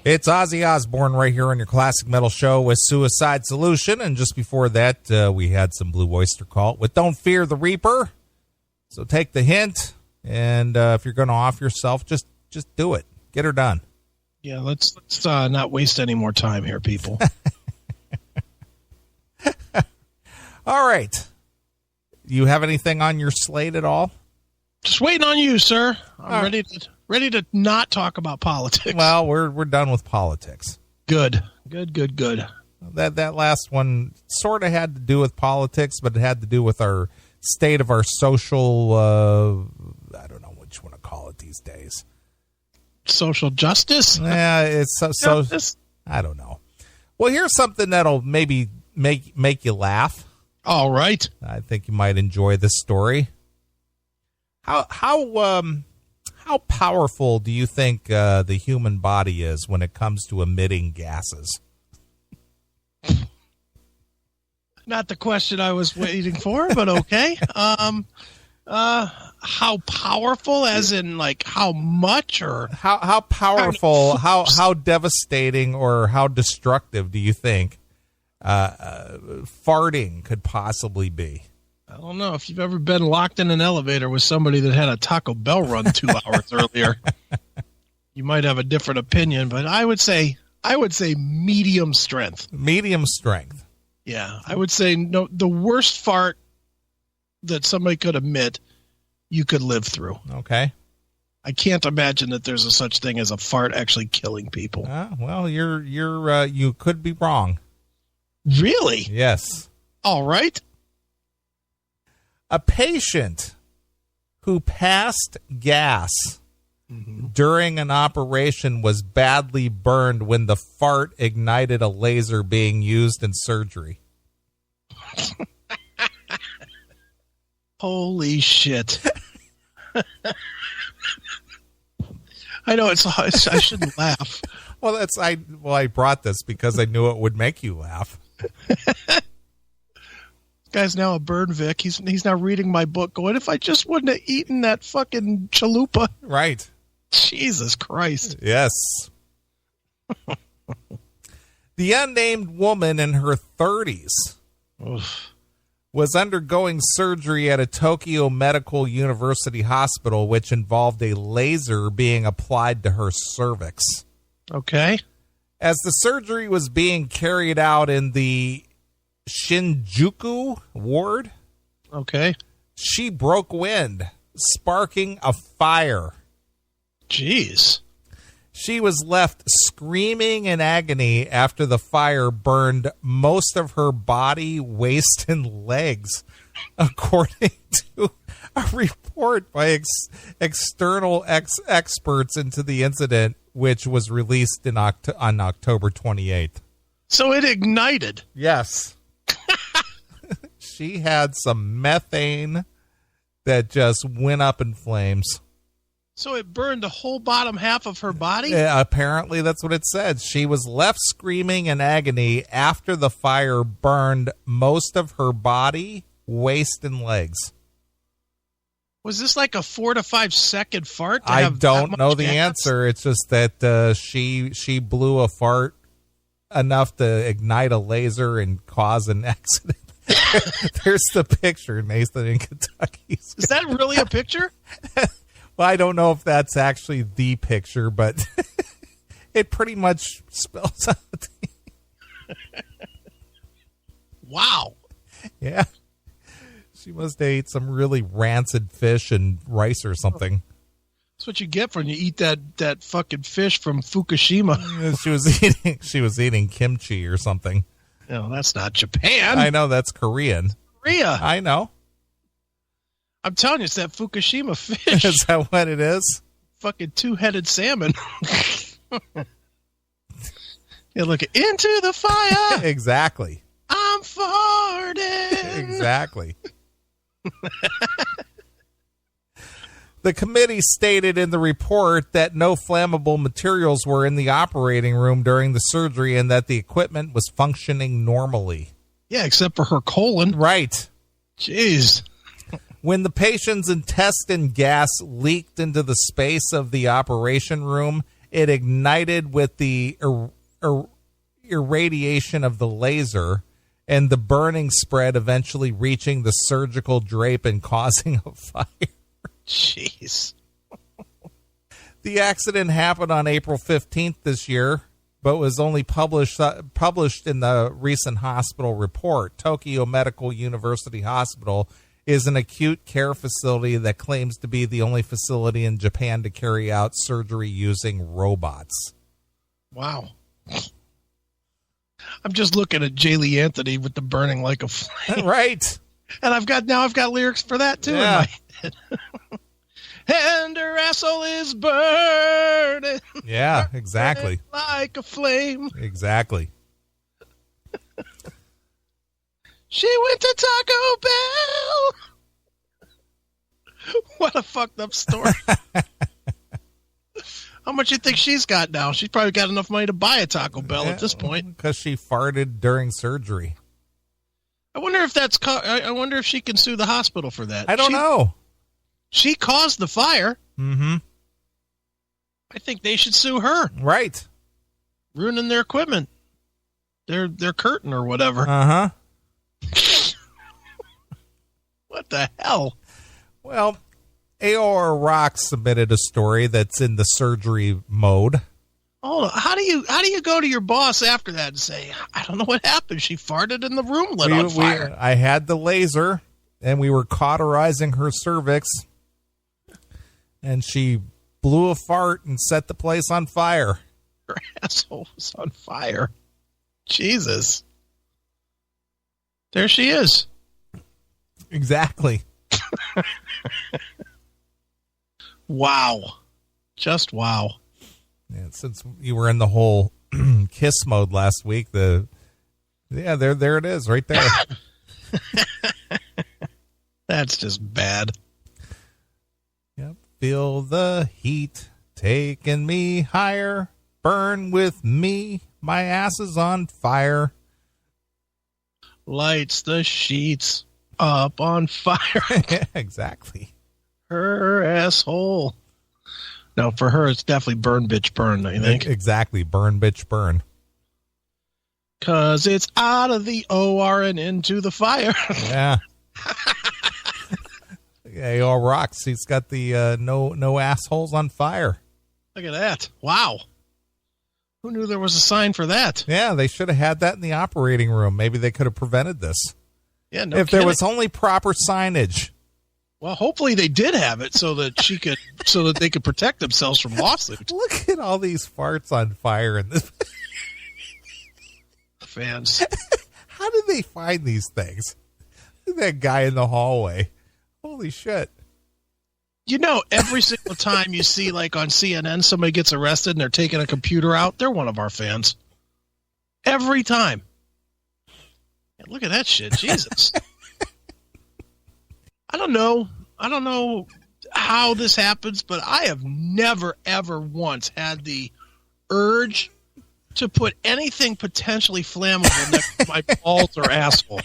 It's Ozzy Osbourne right here on your Classic Metal Show with Suicide Solution. And just before that, we had some Blue Oyster Cult with Don't Fear the Reaper. So take the hint, and if you're going to off yourself, just do it. Get her done. Yeah, let's not waste any more time here, people. All right. You have anything on your slate at all? Just waiting on you, sir. I'm ready to not talk about politics. Well, we're done with politics. Good. That last one sort of had to do with politics, but it had to do with our state of our social, I don't know what you want to call it these days. Social justice? Yeah, it's so I don't know. Well, here's something that'll maybe make you laugh. All right. I think you might enjoy this story. How powerful do you think the human body is when it comes to emitting gases? Not the question I was waiting for, but okay. How powerful, as in like how much, or how powerful, how devastating, or how destructive do you think farting could possibly be? I don't know. If you've ever been locked in an elevator with somebody that had a Taco Bell run 2 hours earlier, you might have a different opinion, but I would say medium strength. Medium strength. Yeah, I would say no. The worst fart that somebody could emit, you could live through. Okay. I can't imagine that there's a such thing as a fart actually killing people. Well, you could be wrong. Really? Yes. All right. A patient who passed gas during an operation was badly burned when the fart ignited a laser being used in surgery. Holy shit. I know I shouldn't laugh. Well, I brought this because I knew it would make you laugh. Guy's now a burn Vic. He's now reading my book going, if I just wouldn't have eaten that fucking chalupa. Right. Jesus Christ. Yes. The unnamed woman in her 30s was undergoing surgery at a Tokyo Medical University hospital, which involved a laser being applied to her cervix. Okay. As the surgery was being carried out in the Shinjuku ward, okay, she broke wind, sparking a fire. Jeez. She was left screaming in agony after the fire burned most of her body, waist, and legs, according to a report by external experts into the incident, which was released on October 28th. So it ignited. Yes. She had some methane that just went up in flames. So it burned the whole bottom half of her body? Yeah, apparently that's what it said. She was left screaming in agony after the fire burned most of her body, waist, and legs. Was this like a 4 to 5 second fart? I don't know the answer. It's just that she blew a fart enough to ignite a laser and cause an accident. There's the picture, Nathan, in Kentucky. Is that really a picture? Well, I don't know if that's actually the picture, but it pretty much spells out. Wow. Yeah. She must have ate some really rancid fish and rice or something. That's what you get when you eat that fucking fish from Fukushima. She was eating kimchi or something. No, that's not Japan. I know, that's Korean. Korea. I know. I'm telling you, it's that Fukushima fish. Is that what it is? Fucking two-headed salmon. You look into the fire. Exactly. I'm farting. Exactly. The committee stated in the report that no flammable materials were in the operating room during the surgery and that the equipment was functioning normally. Yeah, except for her colon. Right. Jeez. When the patient's intestine gas leaked into the space of the operation room, It ignited with the irradiation of the laser, and the burning spread, eventually reaching the surgical drape and causing a fire. Jeez. The accident happened on April 15th this year, but was only published in the recent hospital report. Tokyo Medical University Hospital is an acute care facility that claims to be the only facility in Japan to carry out surgery using robots. Wow. I'm just looking at Jaylee Anthony with the burning like a flame. Right. And I've got lyrics for that too in my head. And her asshole is burning. Yeah, exactly. Like a flame. Exactly. She went to Taco Bell. What a fucked up story. How much you think she's got now? She's probably got enough money to buy a Taco Bell at this point. Because she farted during surgery. I wonder if I wonder if she can sue the hospital for that. I don't know. She caused the fire. Mm-hmm. I think they should sue her. Right. Ruining their equipment. Their curtain or whatever. Uh-huh. What the hell? Well, AOR Rock submitted a story that's in the surgery mode. Oh, how do you go to your boss after that and say, I don't know what happened. She farted in the room lit on fire. I had the laser, and we were cauterizing her cervix, and she blew a fart and set the place on fire. Her asshole was on fire. Jesus. There she is. Exactly. Wow. Just wow. Yeah, since you were in the whole kiss mode last week, there it is right there. That's just bad. Yep. Feel the heat taking me higher. Burn with me. My ass is on fire. Lights the sheets up on fire. Yeah, exactly. Her asshole. No, for her, it's definitely burn, bitch, burn, I think. Exactly. Burn, bitch, burn. Because it's out of the OR and into the fire. Yeah. AOR rocks. He's got the no assholes on fire. Look at that. Wow. Who knew there was a sign for that? Yeah, they should have had that in the operating room. Maybe they could have prevented this. Yeah, no If kidding. there was only proper signage. Well, hopefully they did have it so that they could protect themselves from lawsuit. Look at all these farts on fire in this. Fans. How did they find these things? Look at that guy in the hallway. Holy shit. You know, every single time you see, like on CNN, somebody gets arrested and they're taking a computer out, they're one of our fans. Every time. Yeah, look at that shit. Jesus. I don't know how this happens, but I have never, ever once had the urge to put anything potentially flammable next to my balls or asshole.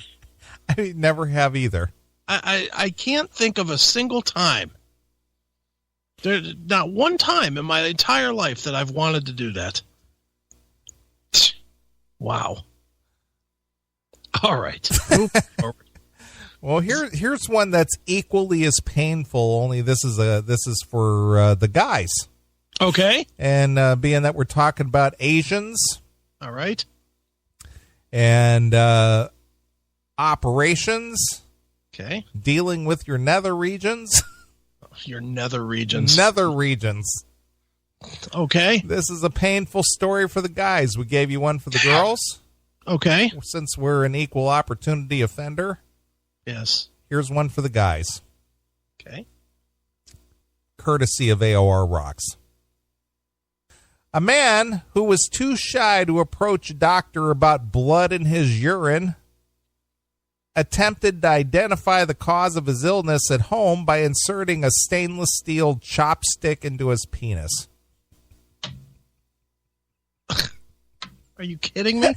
I never have either. I can't think of a single time. There's not one time in my entire life that I've wanted to do that. Wow. All right. Move forward. Well, here's one that's equally as painful. Only this is for the guys. Okay. And being that we're talking about Asians. All right. And operations. Okay. Dealing with your nether regions. Your nether regions. Nether regions. Okay. This is a painful story for the guys. We gave you one for the girls. Okay. Since we're an equal opportunity offender. Yes. Here's one for the guys. Okay. Courtesy of AOR Rocks. A man who was too shy to approach a doctor about blood in his urine attempted to identify the cause of his illness at home by inserting a stainless steel chopstick into his penis. Are you kidding me?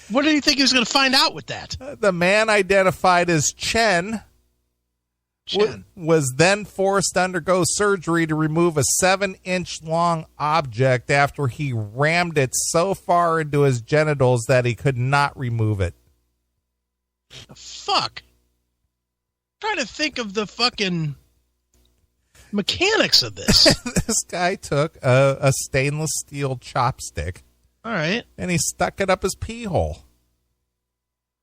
What did you think he was going to find out with that? The man, identified as Chen, Jen. Was then forced to undergo surgery to remove a 7-inch long object after he rammed it so far into his genitals that he could not remove it. The fuck? I'm trying to think of the fucking mechanics of this. This guy took a stainless steel chopstick. All right. And he stuck it up his pee hole.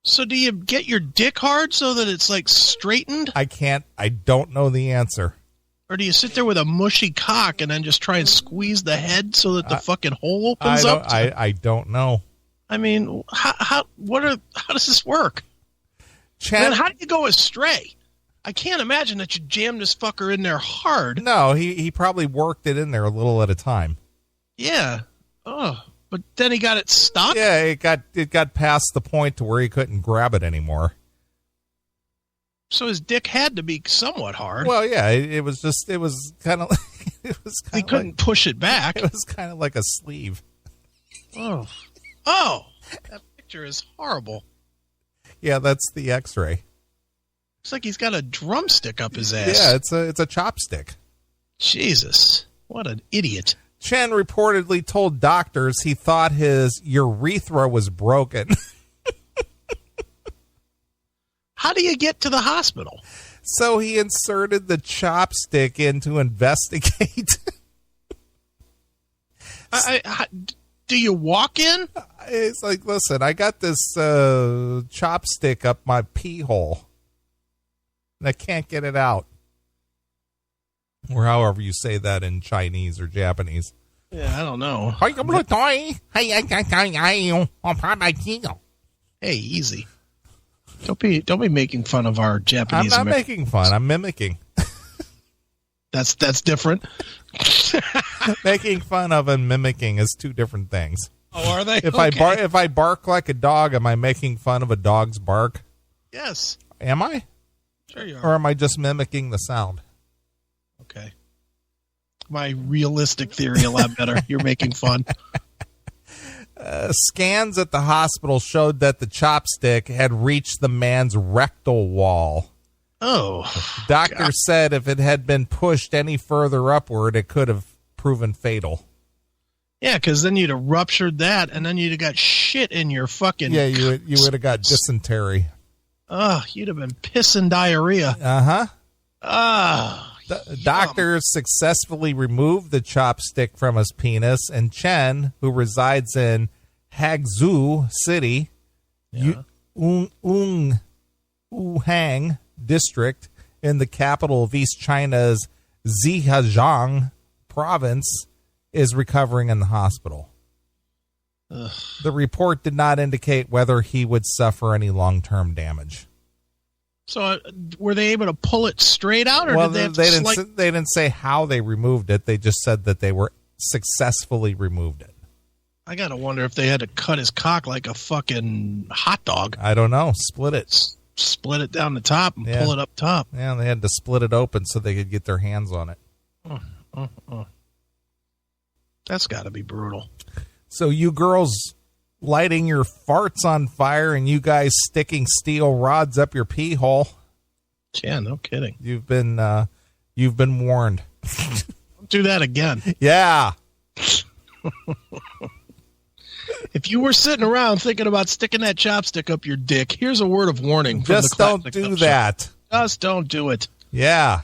So do you get your dick hard so that it's like straightened? I don't know the answer. Or do you sit there with a mushy cock and then just try and squeeze the head so that the fucking hole opens up? I don't know. I mean, how does this work? Chen, and how do you go astray? I can't imagine that you jam this fucker in there hard. No, he probably worked it in there a little at a time. Yeah. Oh, but then he got it stuck? Yeah, it got past the point to where he couldn't grab it anymore. So his dick had to be somewhat hard. Well, yeah, it was kind of he couldn't push it back. It was kind of like a sleeve. Oh, that picture is horrible. Yeah, that's the X-ray. Looks like he's got a drumstick up his ass. Yeah, it's a chopstick. Jesus, what an idiot. Chen reportedly told doctors he thought his urethra was broken. How do you get to the hospital? So he inserted the chopstick in to investigate. Do you walk in? It's like, listen, I got this chopstick up my pee hole, and I can't get it out. Or however you say that in Chinese or Japanese. Yeah, I don't know. Hey, easy. Don't be making fun of our Japanese. I'm not making fun. I'm mimicking. That's different. Making fun of and mimicking is two different things. Oh, are they? If okay. I bark like a dog, am I making fun of a dog's bark? Yes. Am I? Sure you are. Or am I just mimicking the sound? Okay. My realistic theory a lot better. You're making fun. Scans at the hospital showed that the chopstick had reached the man's rectal wall. Oh. Doctors said if it had been pushed any further upward, it could have proven fatal. Yeah, because then you'd have ruptured that, and then you'd have got shit in your fucking... Yeah, you would have got dysentery. Oh, you'd have been pissing diarrhea. Uh-huh. Ah. Doctors successfully removed the chopstick from his penis, and Chen, who resides in Hangzhou City, Wuhang district in the capital of East China's Zhejiang province, is recovering in the hospital. Ugh. The report did not indicate whether he would suffer any long-term damage. So were they able to pull it straight out, or well, did they didn't say how they removed it. They just said that they were successfully removed it. I gotta wonder if they had to cut his cock like a fucking hot dog. I don't know. Split it. Split it down the top and pull it up top. Yeah, they had to split it open so they could get their hands on it. That's got to be brutal. So you girls lighting your farts on fire and you guys sticking steel rods up your pee hole. Yeah, no kidding. You've been warned. Don't do that again. Yeah. If you were sitting around thinking about sticking that chopstick up your dick, here's a word of warning. Just don't do that. Just don't do it. Yeah.